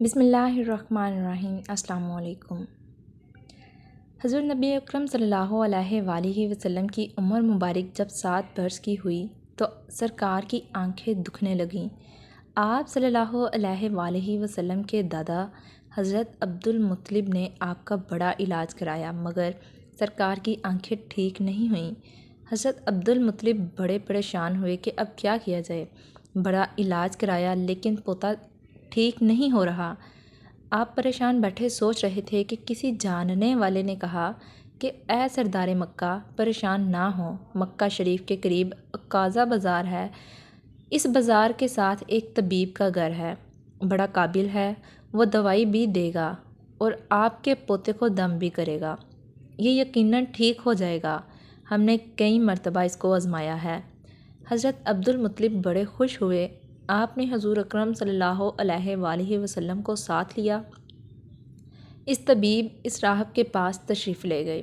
بسم اللہ الرحمن الرحیم۔ السلام علیکم۔ حضور نبی اکرم صلی اللہ علیہ وآلہ وسلم کی عمر مبارک جب 7 برس کی ہوئی تو سرکار کی آنکھیں دکھنے لگیں۔ آپ صلی اللہ علیہ وآلہ وسلم کے دادا حضرت عبدالمطلب نے آپ کا بڑا علاج کرایا مگر سرکار کی آنکھیں ٹھیک نہیں ہوئیں۔ حضرت عبدالمطلب بڑے پریشان ہوئے کہ اب کیا کیا جائے۔ بڑا علاج کرایا لیکن پوتا ٹھیک نہیں ہو رہا۔ آپ پریشان بیٹھے سوچ رہے تھے کہ کسی جاننے والے نے کہا کہ اے سردار مکہ، پریشان نہ ہوں، مکہ شریف کے قریب عکاظہ بازار ہے، اس بازار کے ساتھ ایک طبیب کا گھر ہے، بڑا قابل ہے، وہ دوائی بھی دے گا اور آپ کے پوتے کو دم بھی کرے گا، یہ یقیناً ٹھیک ہو جائے گا، ہم نے کئی مرتبہ اس کو آزمایا ہے۔ حضرت عبدالمطلب بڑے خوش ہوئے۔ آپ نے حضور اکرم صلی اللہ علیہ وآلہ وسلم کو ساتھ لیا۔ اس طبیب اس راہب کے پاس تشریف لے گئے۔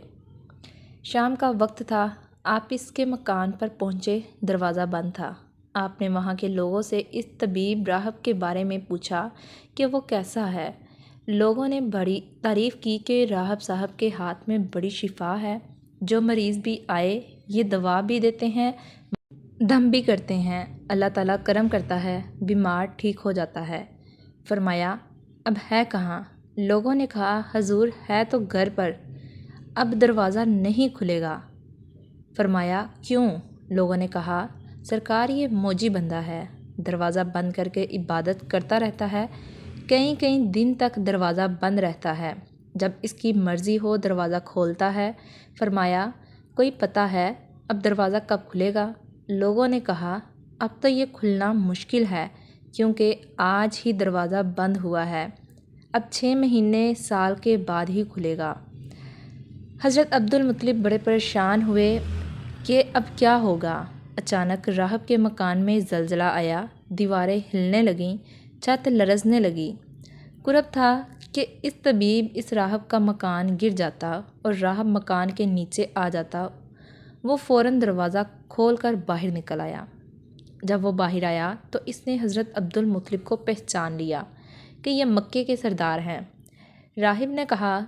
شام کا وقت تھا۔ آپ اس کے مکان پر پہنچے، دروازہ بند تھا۔ آپ نے وہاں کے لوگوں سے اس طبیب راہب کے بارے میں پوچھا کہ وہ کیسا ہے۔ لوگوں نے بڑی تعریف کی کہ راہب صاحب کے ہاتھ میں بڑی شفا ہے، جو مریض بھی آئے یہ دوا بھی دیتے ہیں، دم بھی کرتے ہیں، اللہ تعالیٰ کرم کرتا ہے، بیمار ٹھیک ہو جاتا ہے۔ فرمایا اب ہے کہاں؟ لوگوں نے کہا حضور ہے تو گھر پر، اب دروازہ نہیں کھلے گا۔ فرمایا کیوں؟ لوگوں نے کہا سرکار یہ موجی بندہ ہے، دروازہ بند کر کے عبادت کرتا رہتا ہے، کئی دن تک دروازہ بند رہتا ہے، جب اس کی مرضی ہو دروازہ کھولتا ہے۔ فرمایا کوئی پتہ ہے اب دروازہ کب کھلے گا؟ لوگوں نے کہا اب تو یہ کھلنا مشکل ہے کیونکہ آج ہی دروازہ بند ہوا ہے، اب 6 مہینے سال کے بعد ہی کھلے گا۔ حضرت عبدالمطلب بڑے پریشان ہوئے کہ اب کیا ہوگا۔ اچانک راہب کے مکان میں زلزلہ آیا، دیواریں ہلنے لگیں، چھت لرزنے لگی۔ قرب تھا کہ اس طبیب اس راہب کا مکان گر جاتا اور راہب مکان کے نیچے آ جاتا۔ وہ فوراً دروازہ کھول کر باہر نکل آیا۔ جب وہ باہر آیا تو اس نے حضرت عبدالمطلب کو پہچان لیا کہ یہ مکے کے سردار ہیں۔ راہب نے کہا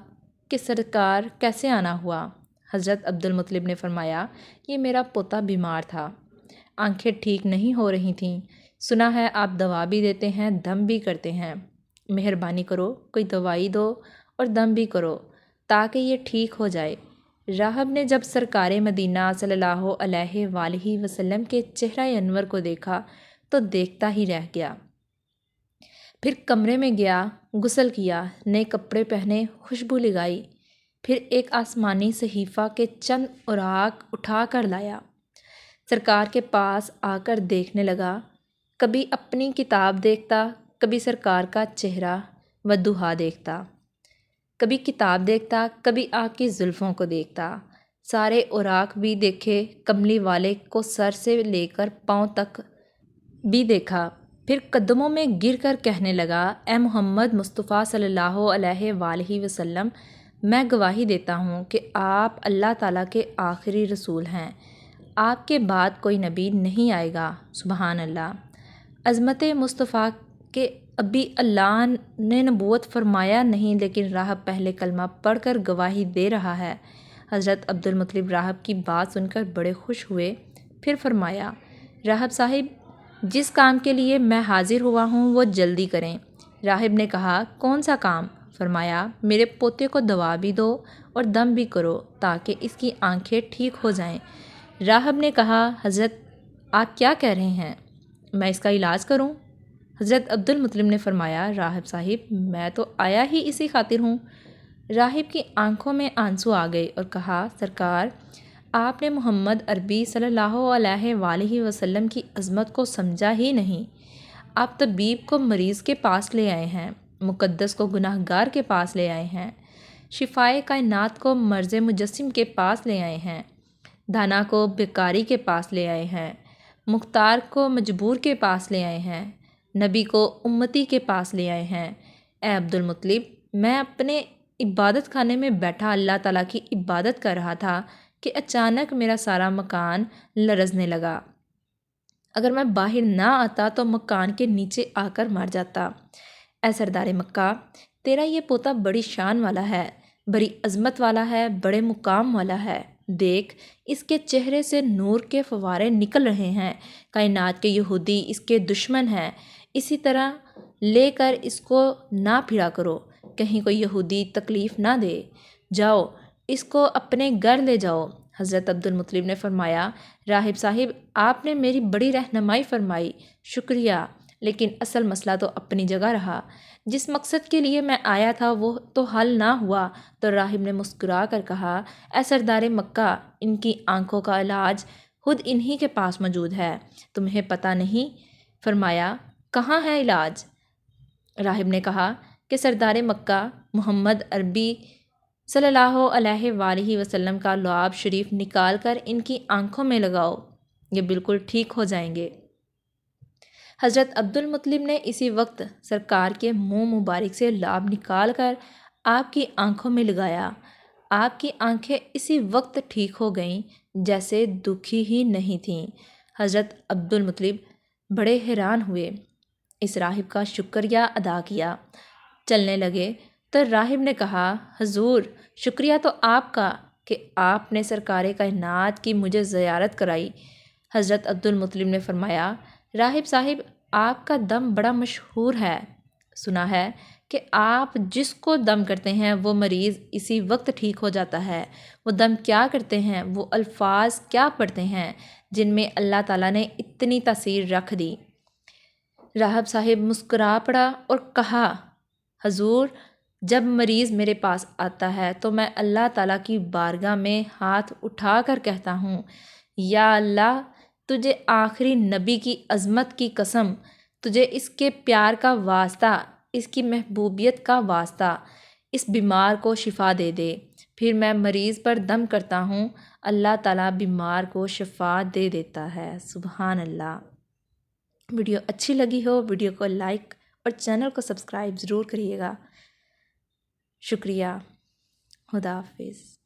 کہ سرکار کیسے آنا ہوا؟ حضرت عبدالمطلب نے فرمایا یہ میرا پوتا بیمار تھا، آنکھیں ٹھیک نہیں ہو رہی تھیں، سنا ہے آپ دوا بھی دیتے ہیں، دم بھی کرتے ہیں، مہربانی کرو کوئی دوائی دو اور دم بھی کرو تاکہ یہ ٹھیک ہو جائے۔ راہب نے جب سرکار مدینہ صلی اللہ علیہ وآلہ وسلم کے چہرہ انور کو دیکھا تو دیکھتا ہی رہ گیا۔ پھر کمرے میں گیا، غسل کیا، نئے کپڑے پہنے، خوشبو لگائی، پھر ایک آسمانی صحیفہ کے چند اوراق اٹھا کر لایا، سرکار کے پاس آ کر دیکھنے لگا، کبھی اپنی کتاب دیکھتا، کبھی سرکار کا چہرہ ودوحا دیکھتا، کبھی کتاب دیکھتا، کبھی آپ کی زلفوں کو دیکھتا، سارے اوراق بھی دیکھے، کملی والے کو سر سے لے کر پاؤں تک بھی دیکھا، پھر قدموں میں گر کر کہنے لگا اے محمد مصطفیٰ صلی اللہ علیہ وآلہ وسلم، میں گواہی دیتا ہوں کہ آپ اللہ تعالیٰ کے آخری رسول ہیں، آپ کے بعد کوئی نبی نہیں آئے گا۔ سبحان اللہ۔ عظمت مصطفیٰ کہ ابھی اللہ نے نبوت فرمایا نہیں لیکن راہب پہلے کلمہ پڑھ کر گواہی دے رہا ہے۔ حضرت عبدالمطلب راہب کی بات سن کر بڑے خوش ہوئے، پھر فرمایا راہب صاحب جس کام کے لیے میں حاضر ہوا ہوں وہ جلدی کریں۔ راہب نے کہا کون سا کام؟ فرمایا میرے پوتے کو دوا بھی دو اور دم بھی کرو تاکہ اس کی آنکھیں ٹھیک ہو جائیں۔ راہب نے کہا حضرت آپ کیا کہہ رہے ہیں، میں اس کا علاج کروں؟ حضرت عبدالمطلب نے فرمایا راہب صاحب میں تو آیا ہی اسی خاطر ہوں۔ راہب کی آنکھوں میں آنسو آ گئے اور کہا سرکار آپ نے محمد عربی صلی اللہ علیہ وآلہ وسلم کی عظمت کو سمجھا ہی نہیں، آپ طبیب کو مریض کے پاس لے آئے ہیں، مقدس کو گناہ گار کے پاس لے آئے ہیں، شفائے کائنات کو مرض مجسم کے پاس لے آئے ہیں، دانا کو بیکاری کے پاس لے آئے ہیں، مختار کو مجبور کے پاس لے آئے ہیں، نبی کو امتی کے پاس لے آئے ہیں۔ اے عبدالمطلب میں اپنے عبادت خانے میں بیٹھا اللہ تعالیٰ کی عبادت کر رہا تھا کہ اچانک میرا سارا مکان لرزنے لگا، اگر میں باہر نہ آتا تو مکان کے نیچے آ کر مر جاتا۔ اے سردار مکہ، تیرا یہ پوتا بڑی شان والا ہے، بڑی عظمت والا ہے، بڑے مقام والا ہے۔ دیکھ، اس کے چہرے سے نور کے فوارے نکل رہے ہیں۔ کائنات کے یہودی اس کے دشمن ہیں۔ اسی طرح لے کر اس کو نہ پھرا کرو، کہیں کوئی یہودی تکلیف نہ دے۔ جاؤ، اس کو اپنے گھر لے جاؤ۔ حضرت عبدالمطلب نے فرمایا، راہب صاحب، آپ نے میری بڑی رہنمائی فرمائی، شکریہ، لیکن اصل مسئلہ تو اپنی جگہ رہا۔ جس مقصد کے لیے میں آیا تھا وہ تو حل نہ ہوا۔ تو راہب نے مسکرا کر کہا، اے سردار مکہ، ان کی آنکھوں کا علاج خود انہی کے پاس موجود ہے، تمہیں پتہ نہیں؟ فرمایا، کہاں ہے علاج؟ راہب نے کہا کہ سردار مکہ، محمد عربی صلی اللہ علیہ وآلہ وسلم کا لعاب شریف نکال کر ان کی آنکھوں میں لگاؤ، یہ بالکل ٹھیک ہو جائیں گے۔ حضرت عبدالمطلب نے اسی وقت سرکار کے منہ مبارک سے لعاب نکال کر آپ کی آنکھوں میں لگایا۔ آپ کی آنکھیں اسی وقت ٹھیک ہو گئیں جیسے دکھی ہی نہیں تھیں۔ حضرت عبدالمطلب بڑے حیران ہوئے، اس راہب کا شکریہ ادا کیا، چلنے لگے تو راہب نے کہا، حضور، شکریہ تو آپ کا کہ آپ نے سرکار کائنات کی مجھے زیارت کرائی۔ حضرت عبدالمطلب نے فرمایا، راہب صاحب، آپ کا دم بڑا مشہور ہے، سنا ہے کہ آپ جس کو دم کرتے ہیں وہ مریض اسی وقت ٹھیک ہو جاتا ہے۔ وہ دم کیا کرتے ہیں، وہ الفاظ کیا پڑھتے ہیں جن میں اللہ تعالیٰ نے اتنی تاثیر رکھ دی؟ راہب صاحب مسکرا پڑا اور کہا، حضور، جب مریض میرے پاس آتا ہے تو میں اللہ تعالیٰ کی بارگاہ میں ہاتھ اٹھا کر کہتا ہوں، یا اللہ، تجھے آخری نبی کی عظمت کی قسم، تجھے اس کے پیار کا واسطہ، اس کی محبوبیت کا واسطہ، اس بیمار کو شفا دے دے۔ پھر میں مریض پر دم کرتا ہوں، اللہ تعالیٰ بیمار کو شفا دے دیتا ہے۔ سبحان اللہ۔ ویڈیو اچھی لگی ہو ویڈیو کو لائک اور چینل کو سبسکرائب ضرور کریے گا۔ شکریہ۔ خدا حافظ۔